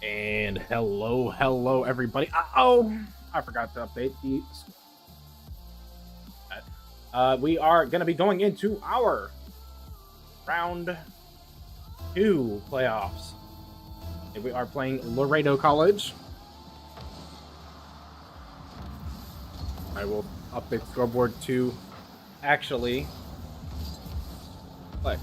And hello everybody. Oh, I forgot to update the. We are going to be going into our round 2 playoffs. And we are playing Laredo College. I will update the scoreboard to actually select.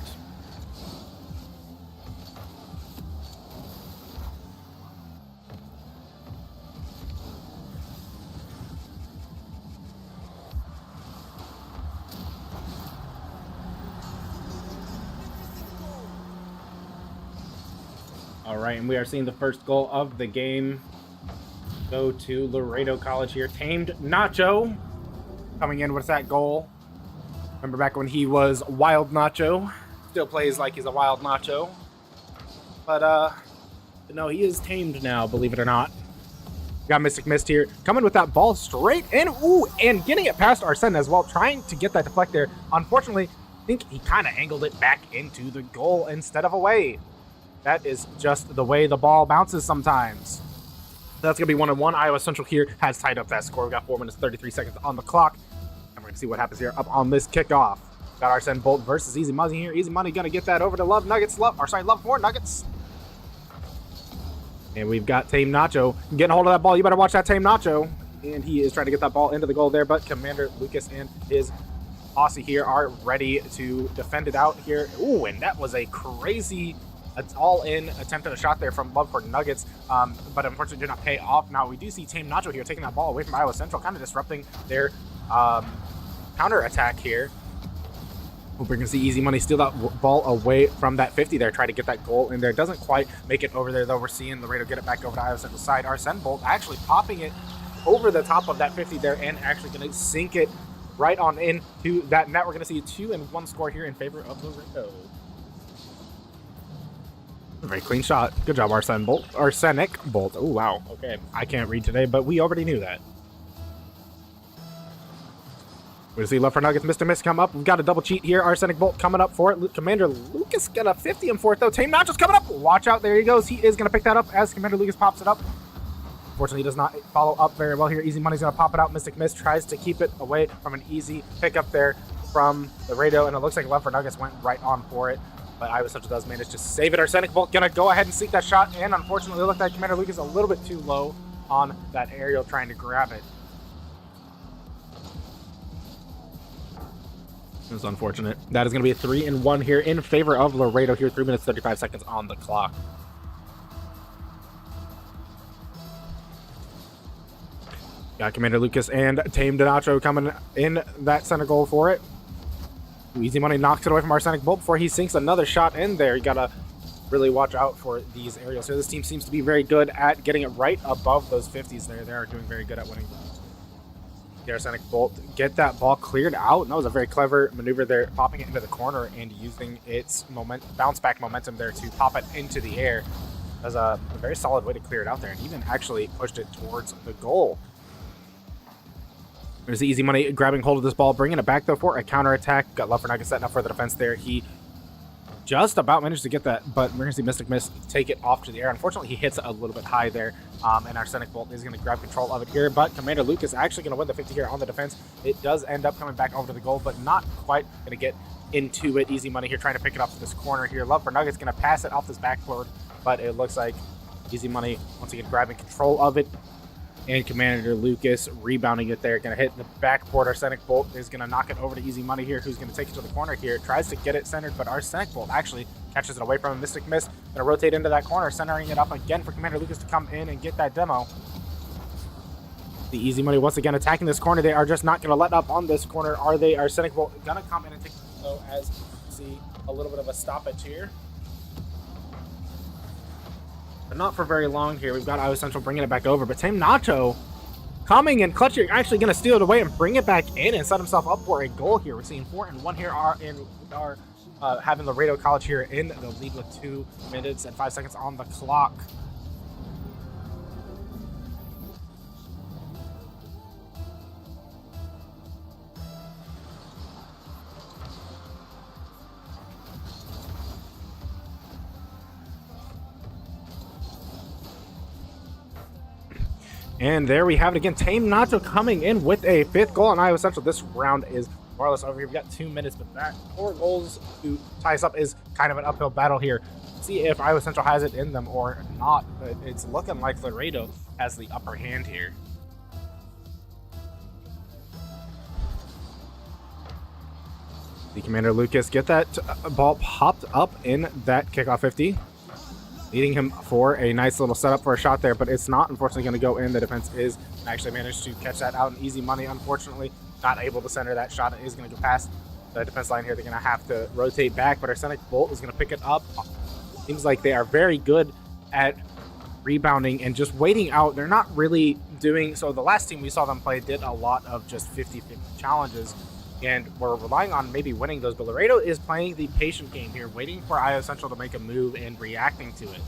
All right, and we are seeing the first goal of the game go to Laredo College here. Tamed Nacho coming in with that goal. Remember back when he was Wild Nacho? Still plays like he's a Wild Nacho. But, no, he is tamed now, believe it or not. Got Mystic Mist here, coming with that ball straight in. Ooh, and getting it past Arsene as well, trying to get that deflect there. Unfortunately, I think he kind of angled it back into the goal instead of away. That is just the way the ball bounces sometimes. That's going to be 1-1. Iowa Central here has tied up that score. We got 4 minutes, 33 seconds on the clock. And we're going to see what happens here up on this kickoff. Got Arsene Bolt versus Easy Money here. Easy Money going to get that over to Love Nuggets. Love for Nuggets. And we've got Tame Nacho getting a hold of that ball. You better watch that Tame Nacho. And he is trying to get that ball into the goal there. But Commander Lucas and his posse here are ready to defend it out here. Ooh, and that was a crazy... It's all-in attempt at a shot there from Love for Nuggets, but unfortunately did not pay off. Now, we do see Tame Nacho here taking that ball away from Iowa Central, kind of disrupting their counter-attack here. We're going to see Easy Money steal that ball away from that 50 there, try to get that goal in there. Doesn't quite make it over there, though. We're seeing Laredo get it back over to Iowa Central side. Arsene Bolt actually popping it over the top of that 50 there and actually going to sink it right on into that net. We're going to see a 2-1 score here in favor of Laredo. Very clean shot. Good job, Arsenic Bolt. Oh, wow. Okay. I can't read today, but we already knew that. We see Love for Nuggets, Mr. Miss come up. We've got a double cheat here. Arsenic Bolt coming up for it. Commander Lucas got a 50 and 4th, though. Tame Nacho's coming up. Watch out. There he goes. He is going to pick that up as Commander Lucas pops it up. Unfortunately, he does not follow up very well here. Easy Money's going to pop it out. Mystic Mist tries to keep it away from an easy pickup there from Laredo, and it looks like Love for Nuggets went right on for it. But Iowa Central does manage to save it. Arsenic Bolt gonna go ahead and seek that shot, and unfortunately, it looked like Commander Lucas a little bit too low on that aerial trying to grab it. It was unfortunate. That is gonna be a 3-1 here in favor of Laredo here. 3 minutes, 35 seconds on the clock. Got Commander Lucas and Tame Nacho coming in that center goal for it. Easy Money knocks it away from Arsenic Bolt before he sinks another shot in there. You gotta really watch out for these aerials here. This team seems to be very good at getting it right above those 50s there. They are doing very good at winning. The Arsenic Bolt get that ball cleared out. And that was a very clever maneuver there, popping it into the corner and using its bounce back momentum there to pop it into the air. That was a very solid way to clear it out there, and even actually pushed it towards the goal. There's Easy Money grabbing hold of this ball, bringing it back, though, for a counterattack. Got Love for Nuggets setting up for the defense there. He just about managed to get that, but we're going to see Mystic Mist take it off to the air. Unfortunately, he hits it a little bit high there, and Arsenic Bolt is going to grab control of it here, but Commander Lucas actually going to win the 50 here on the defense. It does end up coming back over to the goal, but not quite going to get into it. Easy Money here trying to pick it up to this corner here. Love for Nuggets going to pass it off this backboard, but it looks like Easy Money once again grabbing control of it. And Commander Lucas rebounding it there. Going to hit the backboard. Arsenic Bolt is going to knock it over to Easy Money here, who's going to take it to the corner here. Tries to get it centered, but Arsenic Bolt actually catches it away from him. Mystic Mist going to rotate into that corner, centering it up again for Commander Lucas to come in and get that demo. The Easy Money once again attacking this corner. They are just not going to let up on this corner, are they? Arsenic Bolt going to come in and take it low as you see a little bit of a stoppage here. But not for very long here. We've got Iowa Central bringing it back over, but Tame Nacho coming and clutching, actually going to steal it away and bring it back in and set himself up for a goal here. We're seeing 4-1 here. Having Laredo College here in the lead with 2 minutes and 5 seconds on the clock. And there we have it again. Tame Nacho coming in with a 5th goal on Iowa Central. This round is more or less over here. We've got 2 minutes, but that 4 goals to tie us up is kind of an uphill battle here. See if Iowa Central has it in them or not, but it's looking like Laredo has the upper hand here. The Commander Lucas get that ball popped up in that kickoff 50. Leading him for a nice little setup for a shot there, but it's not unfortunately going to go in. The defense is actually managed to catch that out in easy money. Unfortunately, not able to center that shot. It is going to go past the defense line here. They're going to have to rotate back, but Arsenic Bolt is going to pick it up. Seems like they are very good at rebounding and just waiting out. They're not really doing so. The last team we saw them play did a lot of just 50-50 challenges, and we're relying on maybe winning those, but Laredo is playing the patient game here, waiting for Iowa Central to make a move and reacting to it.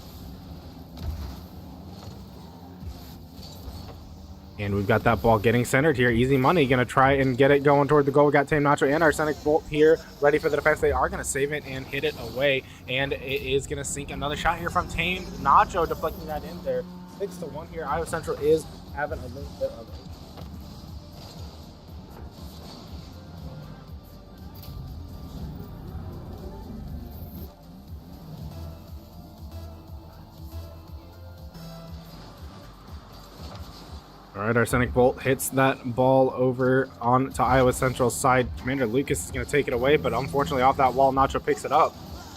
And we've got that ball getting centered here. Easy money, gonna try and get it going toward the goal. We got Tame Nacho and Arsenic Bolt here, ready for the defense. They are gonna save it and hit it away, and it is gonna sink another shot here from Tame Nacho, deflecting that in there. 6-1 here. Iowa Central is having a little bit of All right, Arsenic Bolt hits that ball over on to Iowa Central's side. Commander Lucas is going to take it away, but unfortunately off that wall, Nacho picks it up.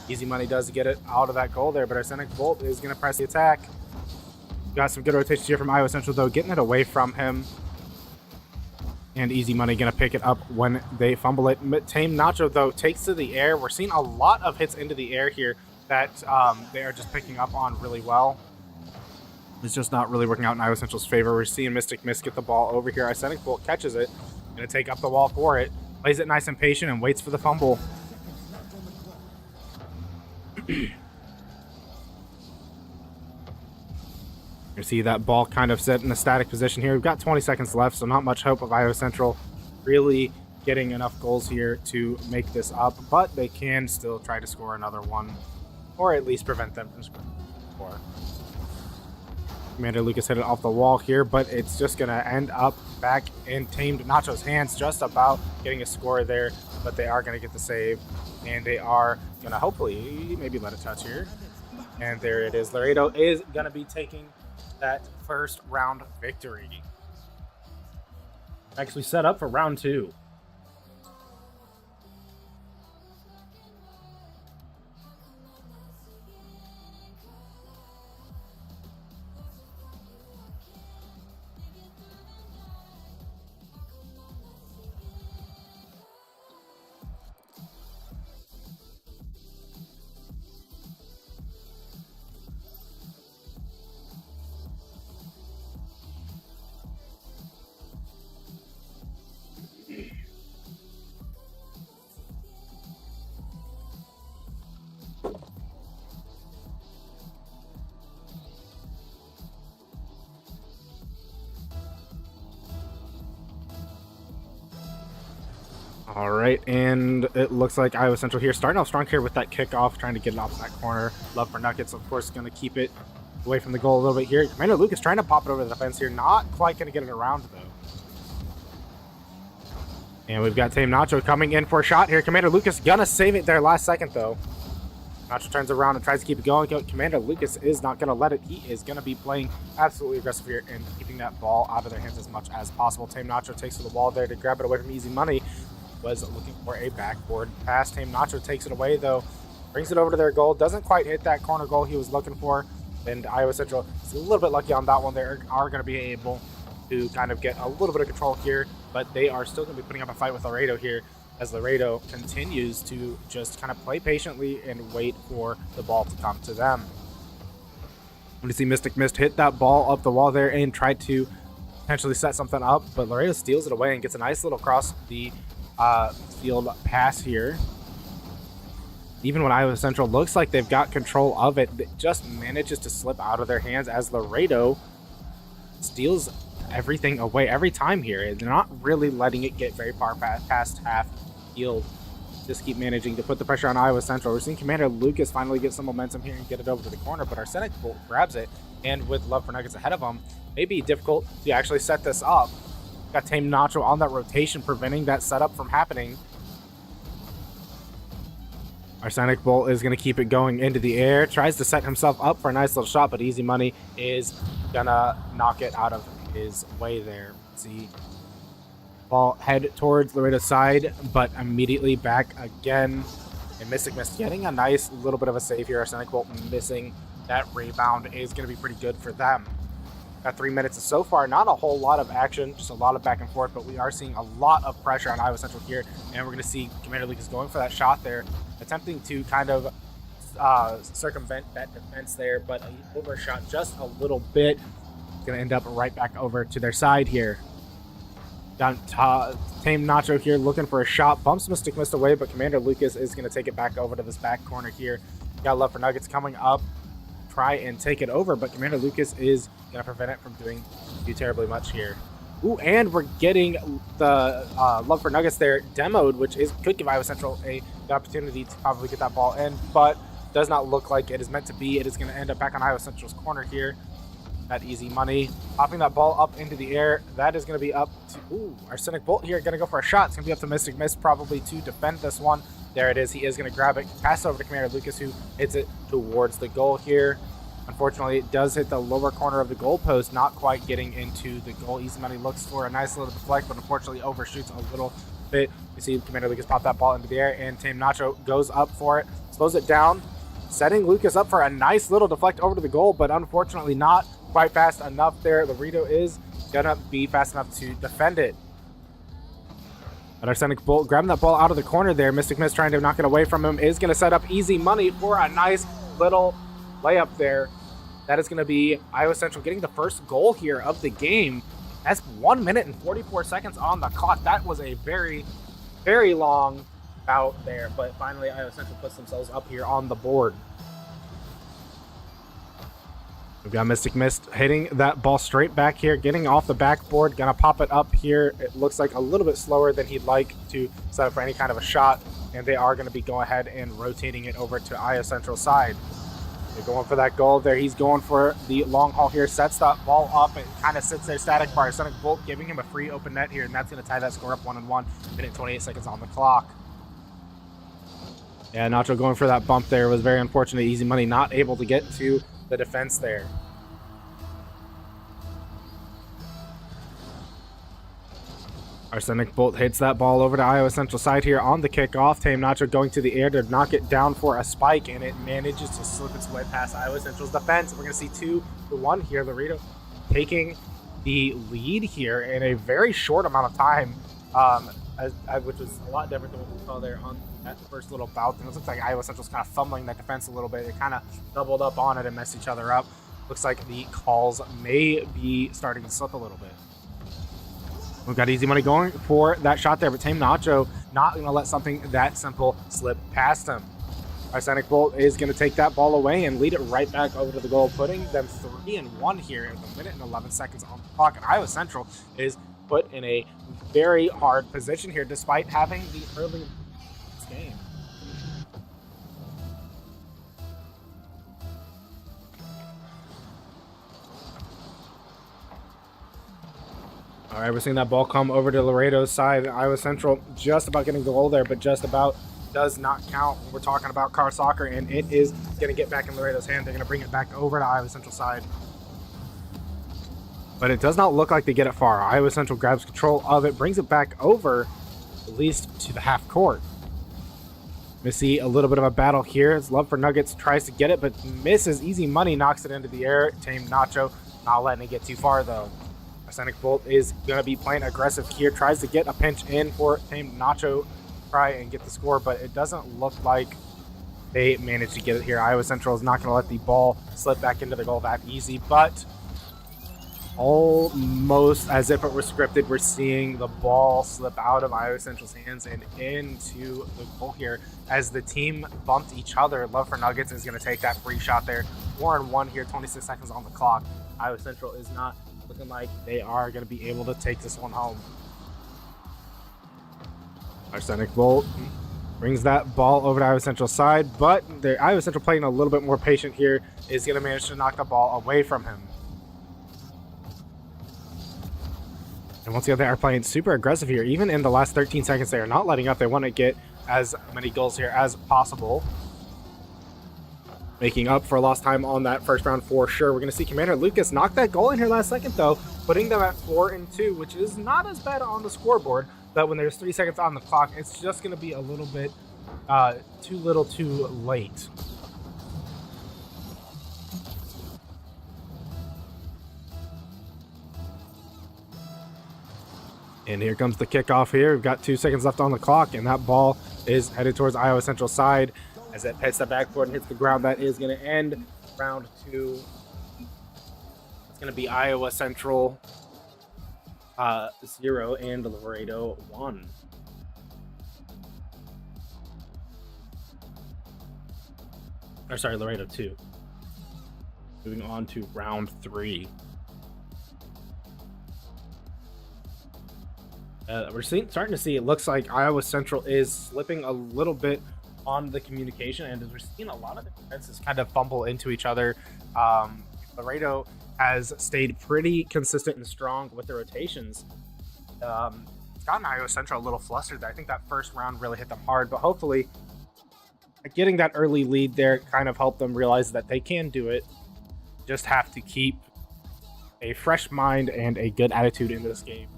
Easy money does get it out of that goal there, but Arsenic Bolt is going to press the attack. Got some good rotations here from Iowa Central, though, getting it away from him. And Easy Money going to pick it up when they fumble it. Tame Nacho, though, takes to the air. We're seeing a lot of hits into the air here that they are just picking up on really well. It's just not really working out in Iowa Central's favor. We're seeing Mystic Mist get the ball over here. Arsenic Bolt catches it. Going to take up the wall for it. Plays it nice and patient and waits for the fumble. You see that ball kind of set in a static position here. We've got 20 seconds left, so not much hope of Iowa Central really getting enough goals here to make this up, but they can still try to score another one, or at least prevent them from scoring more. Commander Lucas hit it off the wall here, but it's just going to end up back in Tamed Nacho's hands, just about getting a score there, but they are going to get the save, and they are going to hopefully maybe let it touch here. And there it is. Laredo is going to be taking that first round victory. Actually set up for round 2. All right, and it looks like Iowa Central here starting off strong here with that kickoff, trying to get it off that corner. Love for Nuggets, of course, going to keep it away from the goal a little bit here. Commander Lucas trying to pop it over the defense here, not quite going to get it around though. And we've got Tame Nacho coming in for a shot here. Commander Lucas gonna save it there last second though. Nacho turns around and tries to keep it going. Commander Lucas is not going to let it. He is going to be playing absolutely aggressive here and keeping that ball out of their hands as much as possible. Tame Nacho takes to the wall there to grab it away from Easy Money. Was looking for a backboard pass. Tame Nacho takes it away though. Brings it over to their goal. Doesn't quite hit that corner goal he was looking for. And Iowa Central is a little bit lucky on that one. They are going to be able to kind of get a little bit of control here. But they are still going to be putting up a fight with Laredo here, as Laredo continues to just kind of play patiently and wait for the ball to come to them. We see Mystic Mist hit that ball up the wall there and try to potentially set something up, but Laredo steals it away and gets a nice little cross the field pass here. Even when Iowa Central looks like they've got control of it, it just manages to slip out of their hands as Laredo steals everything away every time here. They're not really letting it get very far past half field. just keep managing to put the pressure on Iowa Central. We're seeing Commander Lucas finally get some momentum here and get it over to the corner, but Arsenic Bolt grabs it, and with Love for Nuggets ahead of him, may be difficult to actually set this up. Got Tame Nacho on that rotation, preventing that setup from happening. Arsenic Bolt is going to keep it going into the air, tries to set himself up for a nice little shot, but Easy Money is going to knock it out of his way there. See ball head towards Laredo's side, but immediately back again. And Mystic Mist getting a nice little bit of a save here. Arsenic Bolt missing that rebound is going to be pretty good for them. Got 3 minutes so far, not a whole lot of action, just a lot of back and forth, but we are seeing a lot of pressure on Iowa Central here, and we're going to see Commander Lucas going for that shot there, attempting to kind of circumvent that defense there, but he overshot just a little bit. Going to end up right back over to their side here. Got Tame Nacho here looking for a shot, bumps Mystic Mist away, but Commander Lucas is going to take it back over to this back corner here. Got Love for Nuggets coming up, try and take it over, but Commander Lucas is going to prevent it from doing too terribly much here. Ooh, and we're getting the Love for Nuggets there demoed, which could give Iowa Central the opportunity to probably get that ball in, but does not look like it is meant to be. It is going to end up back on Iowa Central's corner here. That Easy Money popping that ball up into the air. That is going to be up to Arsenic Bolt here, going to go for a shot. It's going to be up to Mystic Mist probably to defend this one. There it is. He is going to grab it, pass it over to Commander Lucas, who hits it towards the goal here. Unfortunately, it does hit the lower corner of the goal post, not quite getting into the goal. Easy Money looks for a nice little deflect, but unfortunately overshoots a little bit. You see Commander Lucas pop that ball into the air, and Tame Nacho goes up for it, slows it down, setting Lucas up for a nice little deflect over to the goal, but unfortunately not quite fast enough there. Laredo is going to be fast enough to defend it. But Arsenic Bolt grabbing that ball out of the corner there. Mystic Mist trying to knock it away from him is going to set up Easy Money for a nice little layup there. That is going to be Iowa Central getting the first goal here of the game. That's 1 minute and 44 seconds on the clock. That was a very, very long bout there, but finally Iowa Central puts themselves up here on the board. We've got Mystic Mist hitting that ball straight back here, getting off the backboard, gonna pop it up here. It looks like a little bit slower than he'd like to set up for any kind of a shot, and they are gonna be going ahead and rotating it over to Iowa Central side. They're going for that goal there. He's going for the long haul here, sets that ball up, and kind of sits there static by Arsenic Bolt, giving him a free open net here, and that's gonna tie that score up 1-1, minute 28 seconds on the clock. Yeah, Nacho going for that bump there was very unfortunate. Easy Money not able to get to the defense there. Arsenic Bolt hits that ball over to Iowa Central side here on the kickoff. Tame Nacho going to the air to knock it down for a spike, and it manages to slip its way past Iowa Central's defense. We're going to see 2-1 here. Laredo taking the lead here in a very short amount of time, which was a lot different than what we saw there on that first little bout. And it looks like Iowa Central's kind of fumbling that defense a little bit. They kind of doubled up on it and messed each other up. Looks like the calls may be starting to slip a little bit. We've got Easy Money going for that shot there, but Tame Nacho not going to let something that simple slip past him. Arsenic Bolt is going to take that ball away and lead it right back over to the goal, putting them 3-1 here in the minute and 11 seconds on the clock. And Iowa Central is put in a very hard position here, despite having the early game. All right, we're seeing that ball come over to Laredo's side. Iowa Central just about getting the goal there, but just about does not count. We're talking about car soccer, and it is going to get back in Laredo's hand. They're going to bring it back over to Iowa Central side. But it does not look like they get it far. Iowa Central grabs control of it, brings it back over, at least to the half court. We see a little bit of a battle here as Love for Nuggets tries to get it, but misses. Easy Money knocks it into the air. Tame Nacho not letting it get too far, though. Arsenic Bolt is going to be playing aggressive here, tries to get a pinch in for Tame Nacho, try and get the score, but it doesn't look like they managed to get it here. Iowa Central is not going to let the ball slip back into the goal that easy, but almost as if it were scripted, we're seeing the ball slip out of Iowa Central's hands and into the goal here as the team bumped each other. Love for Nuggets is going to take that free shot there. 4-1 here, 26 seconds on the clock. Iowa Central is not looking like they are going to be able to take this one home. Arsenic Bolt Brings that ball over to Iowa Central side, but the Iowa Central playing a little bit more patient here is going to manage to knock the ball away from him. And once again, they are playing super aggressive here. Even in the last 13 seconds, they are not letting up. They want to get as many goals here as possible. Making up for lost time on that first round for sure. We're going to see Commander Lucas knock that goal in here last second, though, putting them at 4-2, which is not as bad on the scoreboard. But when there's 3 seconds on the clock, it's just going to be a little bit too little too late. And here comes the kickoff here. We've got 2 seconds left on the clock, and that ball is headed towards Iowa Central side. As it hits the backboard and hits the ground, that is going to end round 2. It's going to be Iowa Central 0 and Laredo 1. Or sorry, Laredo 2. Moving on to round 3. We're starting to see, it looks like Iowa Central is slipping a little bit on the communication, and as we're seeing a lot of the defenses kind of fumble into each other. Laredo has stayed pretty consistent and strong with the rotations. It's gotten Iowa Central a little flustered. I think that first round really hit them hard, but hopefully getting that early lead there kind of helped them realize that they can do it. Just have to keep a fresh mind and a good attitude into this game,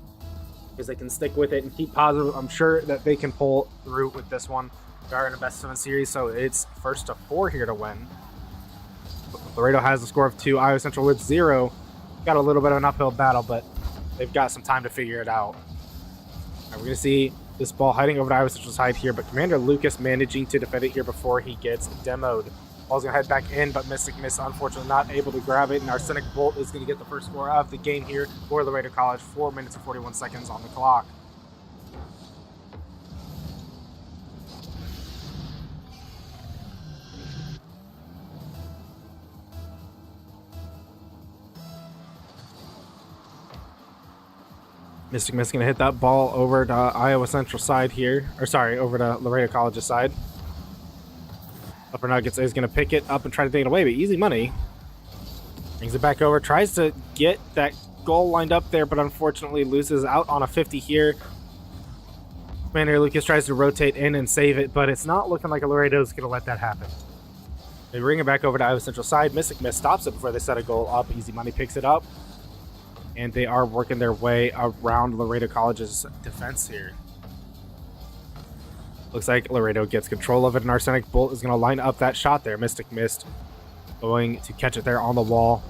because they can stick with it and keep positive. I'm sure that they can pull through with this one. We are in a best 7 series, so it's first to 4 here to win. Laredo has a score of 2, Iowa Central with 0. Got a little bit of an uphill battle, but they've got some time to figure it out. Right, we're going to see this ball heading over to Iowa Central's side here, but Commander Lucas managing to defend it here before he gets demoed. Ball's going to head back in, but Mystic Miss unfortunately not able to grab it, and Arsenic Bolt is going to get the first score of the game here for Laredo College. 4 minutes and 41 seconds on the clock. Mystic Miss going to hit that ball over to Iowa Central side here. Or sorry, over to Laredo College's side. Upper Nuggets is going to pick it up and try to take it away, but easy money. Brings it back over, tries to get that goal lined up there, but unfortunately loses out on a 50 here. Commander Lucas tries to rotate in and save it, but it's not looking like Laredo's going to let that happen. They bring it back over to Iowa Central side. Mystic Miss stops it before they set a goal up. Easy money picks it up. And they are working their way around Laredo College's defense here. Looks like Laredo gets control of it, and Arsenic Bolt is going to line up that shot there. Mystic missed. Going to catch it there on the wall.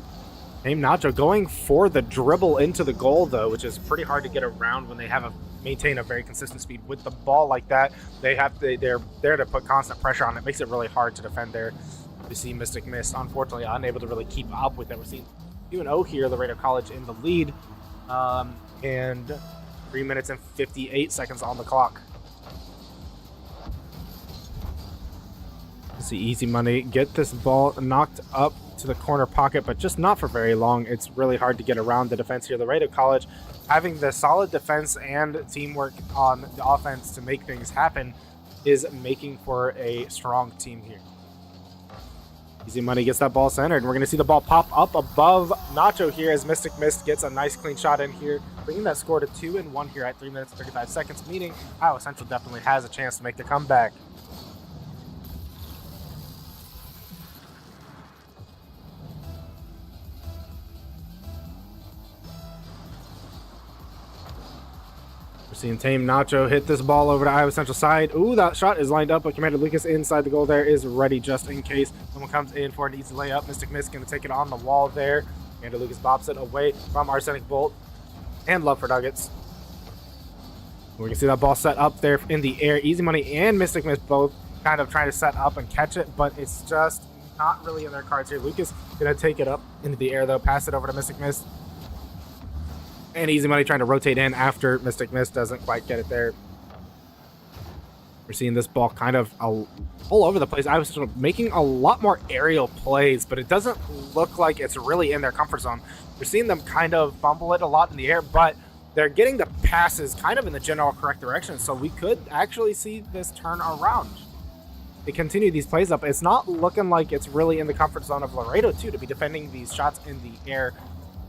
Name Nacho going for the dribble into the goal, though, which is pretty hard to get around when they have maintain a very consistent speed with the ball like that. They're there to put constant pressure on it. Makes it really hard to defend there. We see Mystic Miss, unfortunately, unable to really keep up with it. We're seeing 2-0 here, Laredo College in the lead, and 3 minutes and 58 seconds on the clock. See Easy Money get this ball knocked up to the corner pocket, but just not for very long. It's really hard to get around the defense here. Laredo College having the solid defense and teamwork on the offense to make things happen is making for a strong team here. Easy Money gets that ball centered, and we're going to see the ball pop up above Nacho here as Mystic Mist gets a nice clean shot in here, bringing that score to 2-1 here at 3 minutes and 35 seconds, meaning Iowa Central definitely has a chance to make the comeback. Seeing Tame Nacho hit this ball over to Iowa Central side. Ooh, that shot is lined up, but Commander Lucas inside the goal there is ready just in case someone comes in for an easy layup. Mystic Mist going to take it on the wall there. Commander Lucas bobs it away from Arsenic Bolt and Love for Nuggets. We can see that ball set up there in the air. Easy Money and Mystic Mist both kind of trying to set up and catch it, but it's just not really in their cards here. Lucas going to take it up into the air, though, pass it over to Mystic Mist. And Easy Money trying to rotate in after Mystic Mist doesn't quite get it there. We're seeing this ball kind of all over the place. I was making a lot more aerial plays, but it doesn't look like it's really in their comfort zone. We're seeing them kind of fumble it a lot in the air, but they're getting the passes kind of in the general correct direction, so we could actually see this turn around. They continue these plays up. It's not looking like it's really in the comfort zone of Laredo, too, to be defending these shots in the air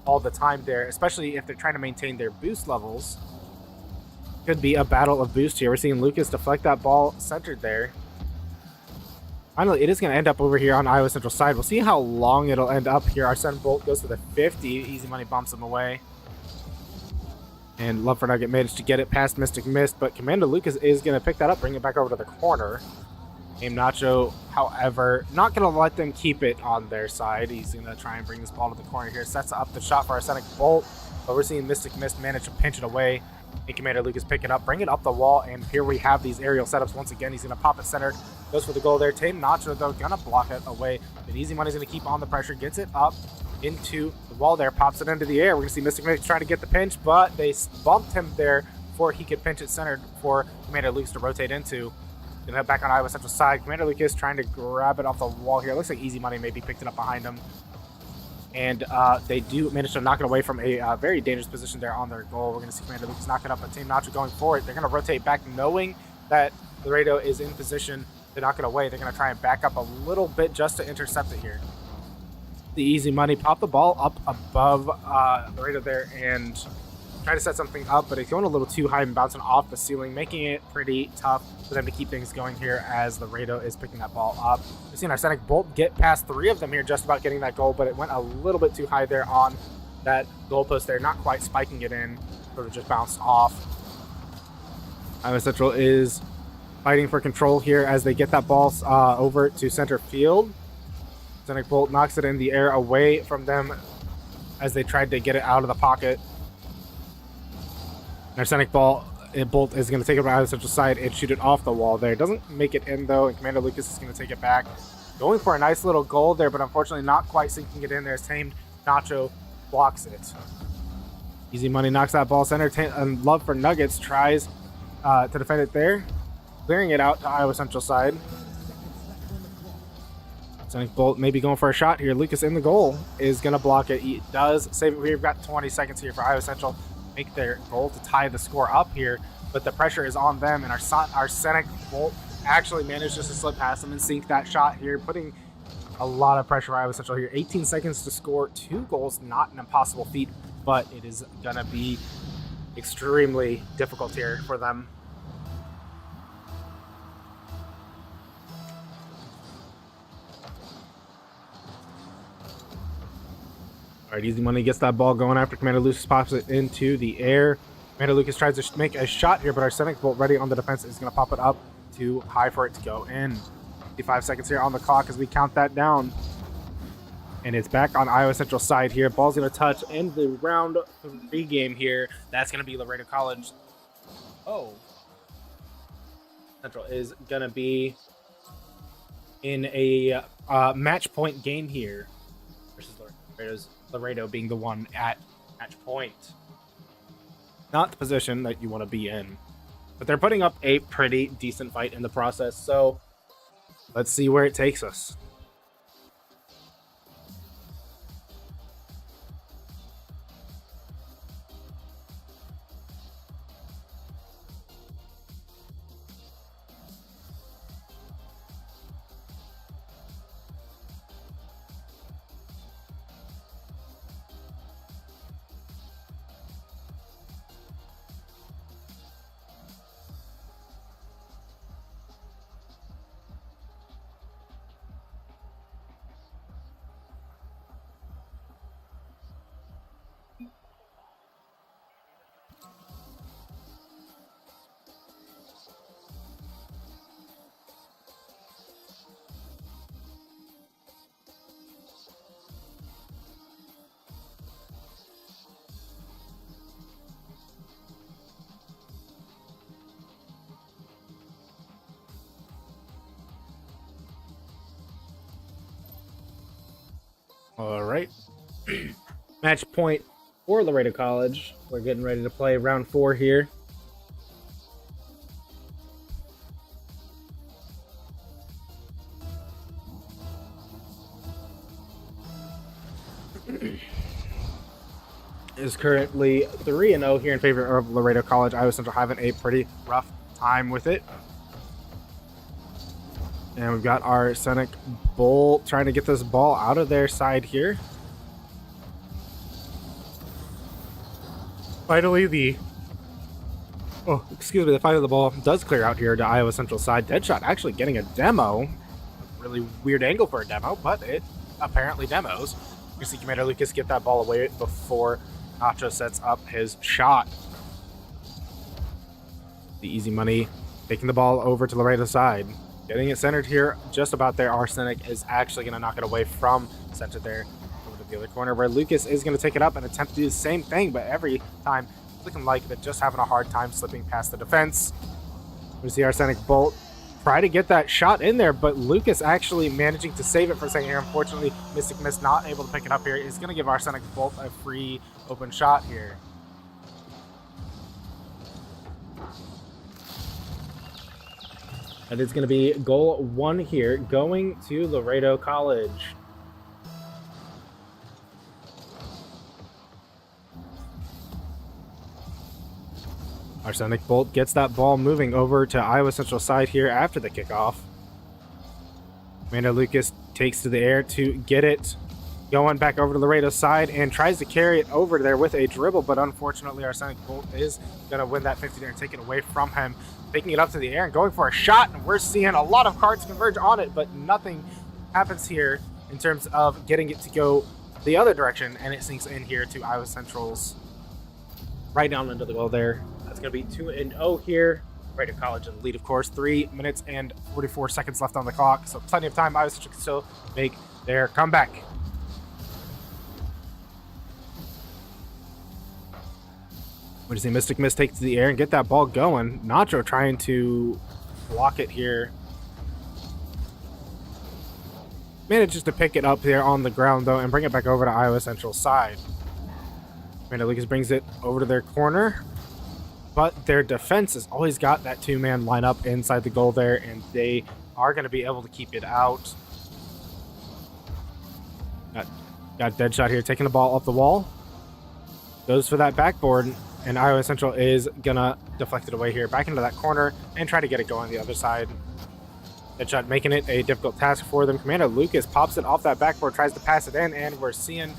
all the time there, especially if they're trying to maintain their boost levels. Could be a battle of boost here. We're seeing Lucas deflect that ball centered there. Finally, it is going to end up over here on Iowa Central side. We'll see how long it'll end up here. Our Sun Bolt goes to the 50. Easy Money bumps him away. And Love for Nugget managed to get it past Mystic Mist, but Commander Lucas is going to pick that up, bring it back over to the corner. Aim Nacho, however, not going to let them keep it on their side. He's going to try and bring this ball to the corner here. Sets up the shot for Arsenic Bolt, but we're seeing Mystic Mist manage to pinch it away. And Commander Lucas pick it up, bring it up the wall, and here we have these aerial setups once again. He's going to pop it centered, goes for the goal there. Tame Nacho, though, going to block it away. But Easy Money's going to keep on the pressure, gets it up into the wall there, pops it into the air. We're going to see Mystic Mist trying to get the pinch, but they bumped him there before he could pinch it centered for Commander Lucas to rotate into. Gonna head back on Iowa Central side. Commander Lucas trying to grab it off the wall here. Looks like Easy Money maybe picked it up behind him. And they do manage to knock it away from a very dangerous position there on their goal. We're going to see Commander Lucas knock it up, but Team Nacho going for it. They're going to rotate back knowing that Laredo is in position to knock it away. They're going to try and back up a little bit just to intercept it here. The Easy Money pop the ball up above Laredo there and try to set something up, but it's going a little too high and bouncing off the ceiling, making it pretty tough for them to keep things going here as Laredo is picking that ball up. We've seen Arsenic Bolt get past 3 of them here, just about getting that goal, but it went a little bit too high there on that goalpost there, not quite spiking it in, sort of just bounced off. Iowa Central is fighting for control here as they get that ball over to center field. Arsenic Bolt knocks it in the air away from them as they tried to get it out of the pocket. Arsenic Bolt is going to take it out of the central side and shoot it off the wall there. Doesn't make it in, though, and Commander Lucas is going to take it back. Going for a nice little goal there, but unfortunately not quite sinking it in there. Tamed Nacho blocks it. Easy Money knocks that ball center, and Love for Nuggets tries to defend it there. Clearing it out to Iowa Central side. Arsenic Bolt maybe going for a shot here. Lucas in the goal is going to block it. He does save it. We've got 20 seconds here for Iowa Central. Make their goal to tie the score up here, but the pressure is on them, and Arsenic Bolt actually manages to slip past them and sink that shot here, putting a lot of pressure on Iowa Central here. 18 seconds to score 2 goals, not an impossible feat, but it is gonna be extremely difficult here for them. All right, Easy Money gets that ball going after Commander Lucas pops it into the air. Commander Lucas tries to make a shot here, but Arsenic Bolt ready on the defense is going to pop it up too high for it to go in. 55 seconds here on the clock as we count that down. And it's back on Iowa Central side here. Ball's going to touch in the round 3 game here. That's going to be Laredo College. Oh. Central is going to be in a match point game here versus Laredo being the one at match point. Not the position that you want to be in. But they're putting up a pretty decent fight in the process, so let's see where it takes us. All right. Match point for Laredo College. We're getting ready to play round 4 here. is currently 3-0 here in favor of Laredo College. Iowa Central having a pretty rough time with it. And we've got our Scenic Bolt trying to get this ball out of their side here. Finally, the ball does clear out here to Iowa Central side. Deadshot actually getting a demo. A really weird angle for a demo, but it apparently demos. You see Commander Lucas get that ball away before Nacho sets up his shot. The easy money taking the ball over to Laredo's side. Getting it centered here just about there. Arsenic is actually going to knock it away from center there over to the other corner, where Lucas is going to take it up and attempt to do the same thing, but every time it's looking like they're just having a hard time slipping past the defense. We see Arsenic Bolt try to get that shot in there, but Lucas actually managing to save it for a second here. Unfortunately, Mystic Mist not able to pick it up here. Is going to give Arsenic Bolt a free open shot here. And it's going to be goal 1 here, going to Laredo College. Arsenic Bolt gets that ball moving over to Iowa Central side here after the kickoff. Commander Lucas takes to the air to get it going back over to Laredo's side and tries to carry it over there with a dribble, but unfortunately Arsenic Bolt is going to win that 50 there and take it away from him. Taking it up to the air and going for a shot, and we're seeing a lot of cards converge on it, but nothing happens here in terms of getting it to go the other direction, and it sinks in here to Iowa Central's right down into the goal there. That's going to be 2-0 here. Laredo College in the lead, of course. 3 minutes and 44 seconds left on the clock, so plenty of time. Iowa Central can still make their comeback. We just see Mystic Mist take to the air and get that ball going. Nacho trying to block it here. Manages to pick it up there on the ground, though, and bring it back over to Iowa Central's side. Commander Lucas brings it over to their corner, but their defense has always got that two-man lineup inside the goal there, and they are going to be able to keep it out. Got Deadshot here, taking the ball up the wall. Goes for that backboard. And Iowa Central is going to deflect it away here, back into that corner, and try to get it going the other side. Deadshot making it a difficult task for them. Commander Lucas pops it off that backboard, tries to pass it in, and we're seeing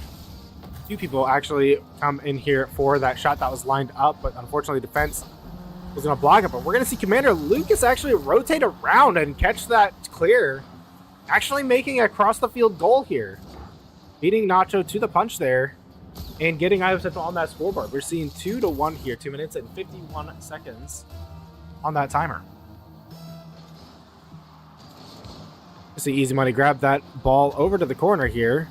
two people actually come in here for that shot that was lined up, but unfortunately defense was going to block it. But we're going to see Commander Lucas actually rotate around and catch that clear, actually making a cross-the-field goal here. Beating Nacho to the punch there. And getting Iowa Central on that scoreboard. We're seeing 2-1 here, 2 minutes and 51 seconds on that timer. You see Easy Money grab that ball over to the corner here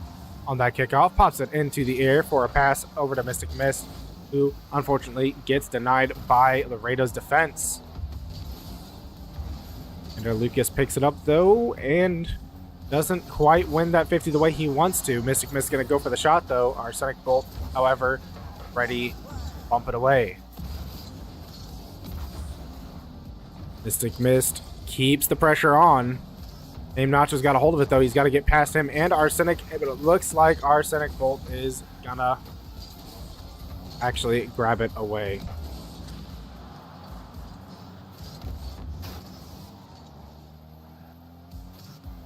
on that kickoff, pops it into the air for a pass over to Mystic Mist, who unfortunately gets denied by Laredo's defense. And Lucas picks it up though, and doesn't quite win that 50 the way he wants to. Mystic Mist going to go for the shot, though. Arsenic Bolt, however, ready to bump it away. Mystic Mist keeps the pressure on. Name Nacho's got a hold of it, though. He's got to get past him and Arsenic, but it looks like Arsenic Bolt is going to actually grab it away.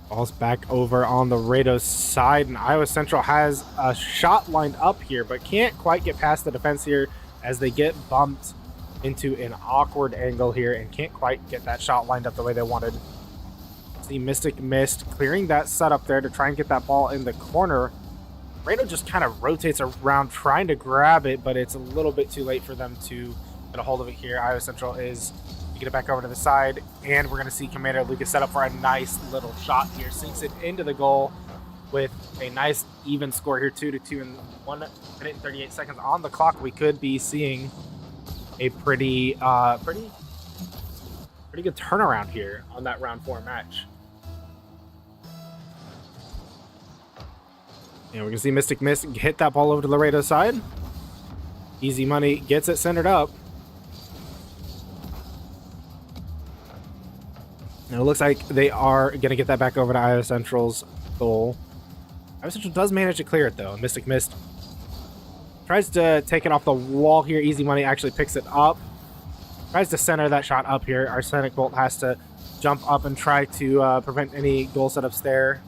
Ball's back over on the Laredo side, and Iowa Central has a shot lined up here, but can't quite get past the defense here as they get bumped into an awkward angle here and can't quite get that shot lined up the way they wanted. See Mystic Mist clearing that setup there to try and get that ball in the corner. Laredo just kind of rotates around trying to grab it, but it's a little bit too late for them to get a hold of it here. Iowa Central is get it back over to the side, and we're going to see Commander Lucas set up for a nice little shot here. Sinks it into the goal with a nice even score here, 2-2 in 1 minute and 38 seconds on the clock. We could be seeing a pretty good turnaround here on that round 4 match. And we're going to see Mystic Mist hit that ball over to Laredo's side. Easy Money gets it centered up. And it looks like they are going to get that back over to Iowa Central's goal. Iowa Central does manage to clear it, though. Mystic Mist Tries to take it off the wall here. Easy Money actually picks it up. Tries to center that shot up here. Arsenic Bolt has to jump up and try to prevent any goal setups there.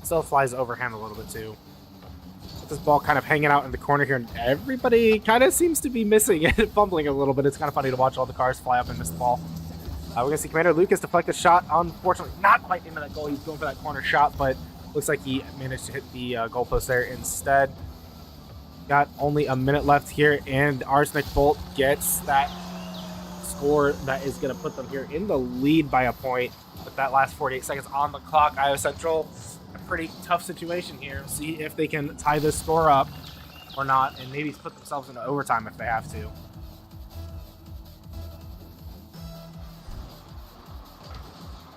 Still flies overhand a little bit too. With this ball kind of hanging out in the corner here, and everybody kind of seems to be missing it, fumbling a little bit. It's kind of funny to watch all the cars fly up and miss the ball. We're going to see Commander Lucas deflect the shot. Unfortunately, not quite into that goal. He's going for that corner shot, but looks like he managed to hit the goalpost there instead. Got only a minute left here, and Arsenic Bolt gets that score that is going to put them here in the lead by a point. With that last 48 seconds on the clock, Iowa Central, a pretty tough situation here. See if they can tie this score up or not, and maybe put themselves into overtime if they have to.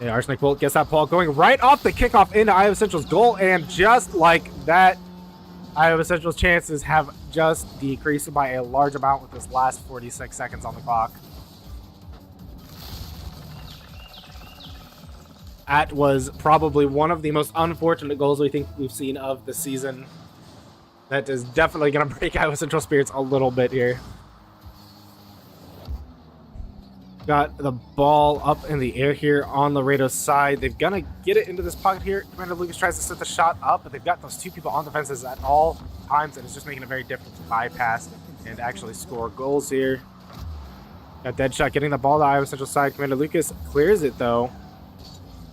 Yeah, Arsenic Bolt gets that ball going right off the kickoff into Iowa Central's goal, and just like that, Iowa Central's chances have just decreased by a large amount with this last 46 seconds on the clock. That was probably one of the most unfortunate goals we think we've seen of the season. That is definitely going to break Iowa Central spirits a little bit here. Got the ball up in the air here on Laredo's side. They're going to get it into this pocket here. Commander Lucas tries to set the shot up, but they've got those two people on defenses at all times, and it's just making it very difficult to bypass and actually score goals here. Got Deadshot getting the ball to Iowa Central side. Commander Lucas clears it, though.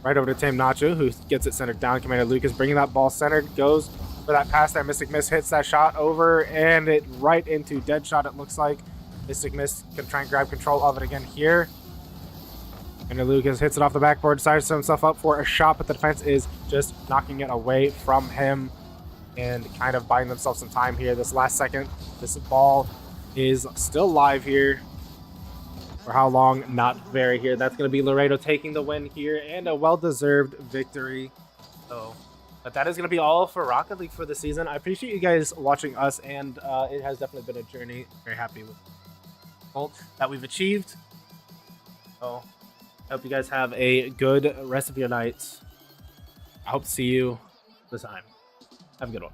Right over to Tim Nacho, who gets it centered down. Commander Lucas bringing that ball centered, goes for that pass there. Mystic Miss hits that shot over, and it right into Deadshot, it looks like. Mystic Miss can try and grab control of it again here. And Lucas hits it off the backboard, decides to set himself up for a shot, but the defense is just knocking it away from him and kind of buying themselves some time here. This last second, this ball is still live here. For how long? Not very here. That's going to be Laredo taking the win here and a well-deserved victory. But that is going to be all for Rocket League for the season. I appreciate you guys watching us, and it has definitely been a journey. Very happy with that we've achieved. So I hope you guys have a good rest of your nights. I hope to see you this time. Have a good one.